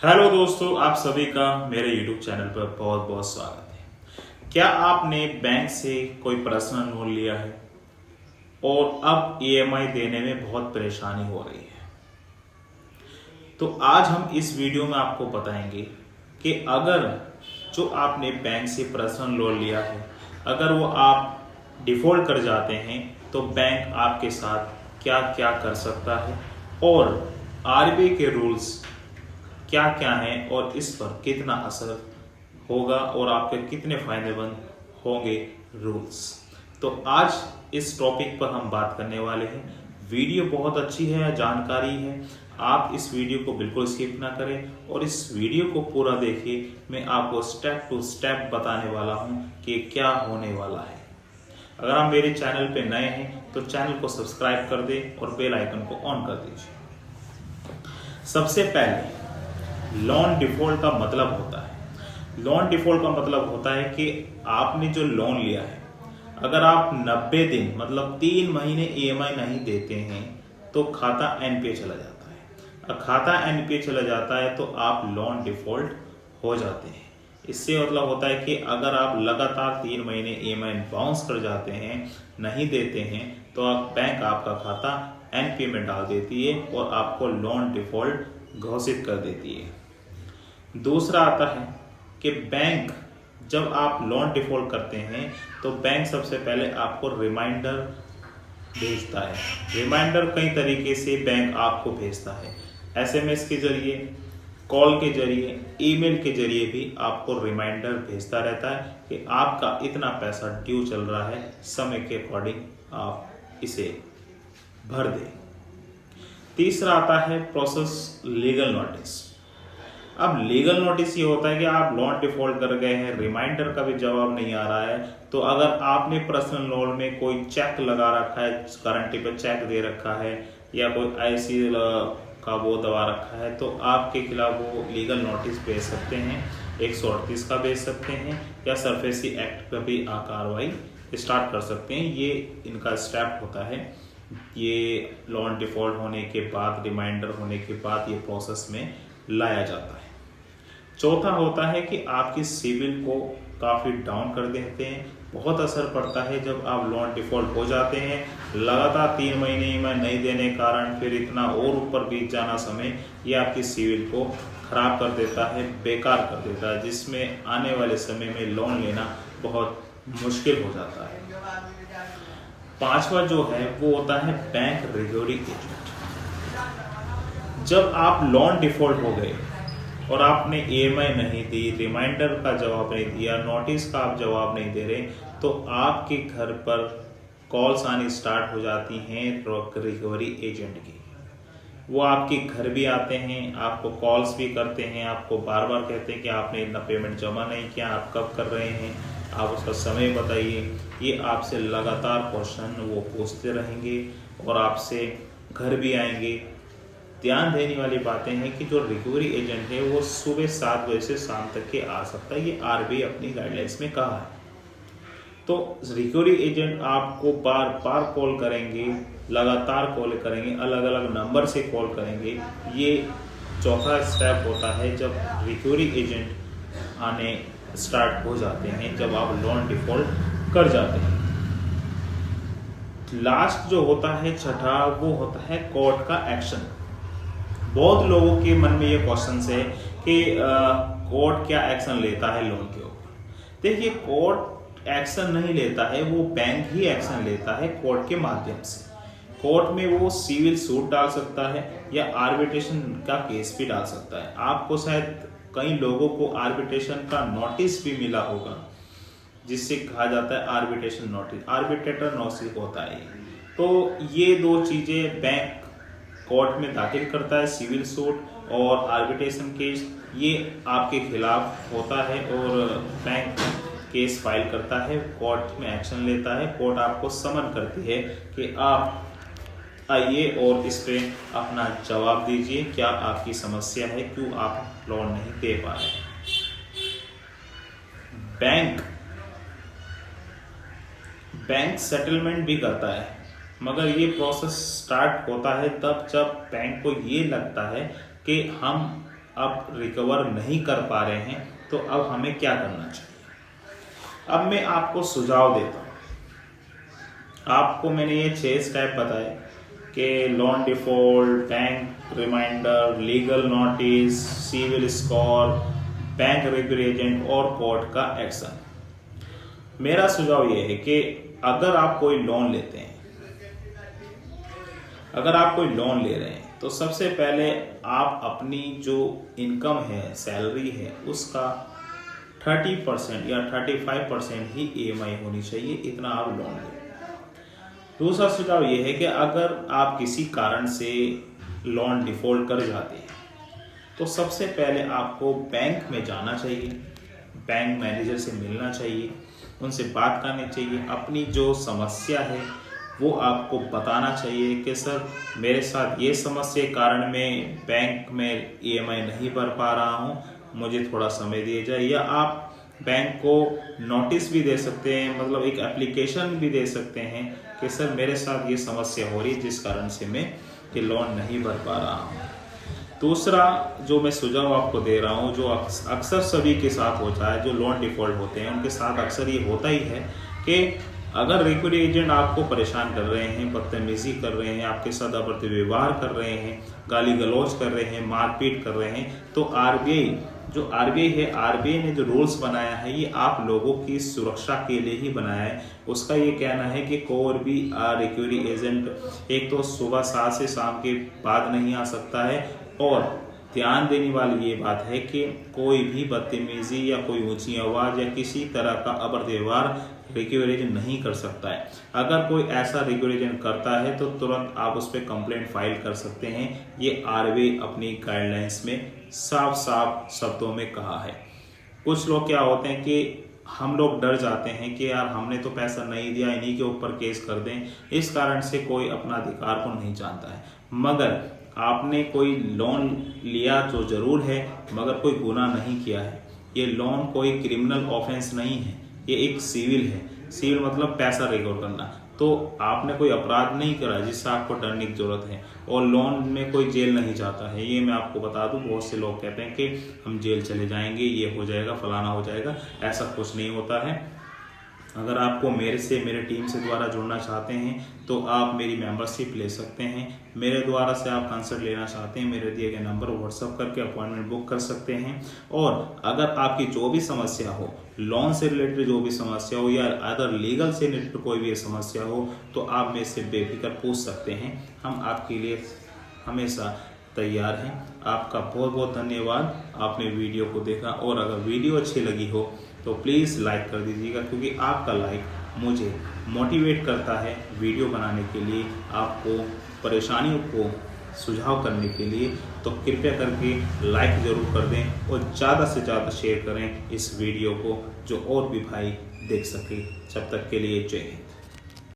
Hello दोस्तों, आप सभी का मेरे YouTube चैनल पर बहुत बहुत स्वागत है। क्या आपने बैंक से कोई पर्सनल लोन लिया है और अब EMI देने में बहुत परेशानी हो रही है? तो आज हम इस वीडियो में आपको बताएंगे कि अगर जो आपने बैंक से पर्सनल लोन लिया है, अगर वो आप डिफॉल्ट कर जाते हैं तो बैंक आपके साथ क्या क्या कर सकता है और RBI के रूल्स क्या क्या हैं और इस पर कितना असर होगा और आपके कितने फायदेमंद होंगे रूल्स। तो आज इस टॉपिक पर हम बात करने वाले हैं। वीडियो बहुत अच्छी है, जानकारी है, आप इस वीडियो को बिल्कुल स्किप ना करें और इस वीडियो को पूरा देखिए। मैं आपको स्टेप टू स्टेप बताने वाला हूं कि क्या होने वाला है। अगर आप मेरे चैनल पे नए हैं तो चैनल को सब्सक्राइब कर दें और बेल आइकन को ऑन कर दीजिए। सबसे पहले लोन डिफॉल्ट का मतलब होता है, लोन डिफॉल्ट का मतलब होता है कि आपने जो लोन लिया है, अगर आप 90 दिन मतलब 3 महीने EMI नहीं देते हैं तो खाता NPA चला जाता है। और खाता NPA चला जाता है तो आप लोन डिफॉल्ट हो जाते हैं। इससे मतलब होता है कि अगर आप लगातार 3 महीने EMI बाउंस कर जाते हैं, नहीं देते हैं, तो बैंक आपका खाता NPA में डाल देती है और आपको लोन डिफॉल्ट घोषित कर देती है। दूसरा आता है कि बैंक जब आप लोन डिफॉल्ट करते हैं तो बैंक सबसे पहले आपको रिमाइंडर भेजता है। रिमाइंडर कई तरीके से बैंक आपको भेजता है, SMS के जरिए, कॉल के जरिए, ईमेल के जरिए भी आपको रिमाइंडर भेजता रहता है कि आपका इतना पैसा ड्यू चल रहा है, समय के अकॉर्डिंग आप इसे भर दें। तीसरा आता है प्रोसेस लीगल नोटिस। अब लीगल नोटिस ये होता है कि आप लोन डिफॉल्ट कर गए हैं, रिमाइंडर का भी जवाब नहीं आ रहा है, तो अगर आपने पर्सनल लोन में कोई चेक लगा रखा है, गारंटी पे चेक दे रखा है या कोई IC का वो दबा रखा है, तो आपके खिलाफ वो लीगल नोटिस भेज सकते हैं। 138 का भेज सकते हैं या सरफेसी एक्ट पर भी कार्रवाई स्टार्ट कर सकते हैं। ये इनका स्टेप होता है। ये लोन डिफॉल्ट होने के बाद, रिमाइंडर होने के बाद ये प्रोसेस में लाया जाता है। चौथा होता है कि आपकी सिविल को काफ़ी डाउन कर देते हैं। बहुत असर पड़ता है जब आप लोन डिफॉल्ट हो जाते हैं, लगातार 3 महीने EMI नहीं देने के कारण फिर इतना और ऊपर बीत जाना समय, ये आपकी सिविल को खराब कर देता है, बेकार कर देता है, जिसमें आने वाले समय में लोन लेना बहुत मुश्किल हो जाता है। पांचवा जो है वो होता है बैंक रिकवरी एजेंट। जब आप लोन डिफॉल्ट हो गए और आपने EMI नहीं दी, रिमाइंडर का जवाब नहीं दिया, नोटिस का आप जवाब नहीं दे रहे, तो आपके घर पर कॉल्स आनी स्टार्ट हो जाती हैं रिकवरी एजेंट की। वो आपके घर भी आते हैं, आपको कॉल्स भी करते हैं, आपको बार बार कहते हैं कि आपने इतना पेमेंट जमा नहीं किया, आप कब कर रहे हैं, आप उसका समय बताइए। ये आपसे लगातार क्वेश्चन वो पूछते रहेंगे और आपसे घर भी आएंगे। ध्यान देने वाली बातें हैं कि जो रिकवरी एजेंट है वो सुबह 7 बजे से शाम तक के आ सकता है, ये RBI अपनी गाइडलाइंस में कहा है। तो रिकवरी एजेंट आपको बार बार कॉल करेंगे, लगातार कॉल करेंगे, अलग अलग नंबर से कॉल करेंगे। ये चौथा स्टेप होता है जब रिकवरी एजेंट आने स्टार्ट हो जाते हैं, जब आप लोन डिफॉल्ट कर जाते हैं। लास्ट जो होता है छठा, वो होता है कोर्ट का एक्शन। बहुत लोगों के मन में ये क्वेश्चन है कि कोर्ट क्या एक्शन लेता है लोन के ऊपर। देखिए, कोर्ट एक्शन नहीं लेता है, वो बैंक ही एक्शन लेता है कोर्ट के माध्यम से। कोर्ट में वो सिविल सूट डाल सकता है या आर्बिट्रेशन का केस भी डाल सकता है। आपको शायद कई लोगों को आर्बिट्रेशन का नोटिस भी मिला होगा, जिससे कहा जाता है आर्बिट्रेशन नोटिस, आर्बिट्रेटर नोटिस होता है। तो ये 2 चीजें बैंक कोर्ट में दाखिल करता है, सिविल सूट और आर्बिट्रेशन केस, ये आपके खिलाफ होता है और बैंक केस फाइल करता है, कोर्ट में एक्शन लेता है। कोर्ट आपको समन करती है कि आप आइए और इस पे अपना जवाब दीजिए, क्या आपकी समस्या है, क्यों आप लोन नहीं दे पा रहे हैं। बैंक सेटलमेंट भी करता है, मगर ये प्रोसेस स्टार्ट होता है तब जब बैंक को ये लगता है कि हम अब रिकवर नहीं कर पा रहे हैं, तो अब हमें क्या करना चाहिए। अब मैं आपको सुझाव देता हूँ। आपको मैंने ये 6 स्टेप बताए कि loan default, bank reminder, legal notice, CIBIL score, bank regular agent और कोर्ट का एक्शन। मेरा सुझाव ये है कि अगर आप कोई लोन लेते हैं, अगर आप कोई लोन ले रहे हैं, तो सबसे पहले आप अपनी जो इनकम है, सैलरी है, उसका 30% या 35% ही EMI होनी चाहिए, इतना आप लोन लें। दूसरा सुझाव ये है कि अगर आप किसी कारण से लोन डिफॉल्ट कर जाते हैं, तो सबसे पहले आपको बैंक में जाना चाहिए, बैंक मैनेजर से मिलना चाहिए, उनसे बात करनी चाहिए, अपनी जो समस्या है वो आपको बताना चाहिए कि सर मेरे साथ ये समस्या के कारण मैं बैंक में EMI नहीं भर पा रहा हूँ, मुझे थोड़ा समय दिया जाए। या आप बैंक को नोटिस भी दे सकते हैं, मतलब एक एप्लीकेशन भी दे सकते हैं कि सर मेरे साथ ये समस्या हो रही है जिस कारण से मैं ये लोन नहीं भर पा रहा हूँ। दूसरा जो मैं सुझाव आपको दे रहा हूँ, जो अक्सर सभी के साथ होता है, जो लोन डिफॉल्ट होते हैं उनके साथ अक्सर ये होता ही है कि अगर रेगुलर एजेंट आपको परेशान कर रहे हैं, बदतमीजी कर रहे हैं, आपके साथ अभद्र व्यवहार कर रहे हैं, गाली गलौज कर रहे हैं, मारपीट कर रहे हैं, तो RBI है, RBI ने जो रूल्स बनाया है ये आप लोगों की सुरक्षा के लिए ही बनाया है। उसका ये कहना है कि कोई भी रिकवरी एजेंट एक तो सुबह 7 से शाम के बाद नहीं आ सकता है, और ध्यान देने वाली ये बात है कि कोई भी बदतमीजी या कोई ऊंची आवाज़ या किसी तरह का अभद्र व्यवहार रिकवरी एजेंट नहीं कर सकता है। अगर कोई ऐसा रिकवरी एजेंट करता है तो तुरंत आप उस पर कंप्लेंट फाइल कर सकते हैं। ये RBI अपनी गाइडलाइंस में साफ साफ शब्दों में कहा है। कुछ लोग क्या होते हैं कि हम लोग डर जाते हैं कि यार हमने तो पैसा नहीं दिया, इन्हीं के ऊपर केस कर दें, इस कारण से कोई अपना अधिकार को नहीं जानता है। मगर आपने कोई लोन लिया तो जरूर है, मगर कोई गुनाह नहीं किया है। ये लोन कोई क्रिमिनल ऑफेंस नहीं है, ये एक सिविल है। सिविल मतलब पैसा रिकवर करना। तो आपने कोई अपराध नहीं करा जिससे आपको डरने की जरूरत है, और लोन में कोई जेल नहीं जाता है। ये मैं आपको बता दूं, बहुत से लोग कहते हैं कि हम जेल चले जाएंगे, ये हो जाएगा, फलाना हो जाएगा, ऐसा कुछ नहीं होता है। अगर आपको मेरे टीम से द्वारा जुड़ना चाहते हैं तो आप मेरी मेंबरशिप ले सकते हैं। मेरे द्वारा से आप कंसल्ट लेना चाहते हैं, मेरे दिए गए नंबर व्हाट्सअप करके अपॉइंटमेंट बुक कर सकते हैं। और अगर आपकी जो भी समस्या हो, लोन से रिलेटेड जो भी समस्या हो, या अदर लीगल से रिलेटेड कोई भी समस्या हो, तो आप मेरे से बेफिक्र पूछ सकते हैं। हम आपके लिए हमेशा तैयार हैं। आपका बहुत बहुत धन्यवाद, आपने वीडियो को देखा। और अगर वीडियो अच्छी लगी हो तो प्लीज़ लाइक कर दीजिएगा, क्योंकि आपका लाइक मुझे मोटिवेट करता है वीडियो बनाने के लिए, आपको परेशानियों को सुझाव करने के लिए। तो कृपया करके लाइक ज़रूर कर दें और ज़्यादा से ज़्यादा शेयर करें इस वीडियो को, जो और भी भाई देख सके। जब तक के लिए जय हिंद।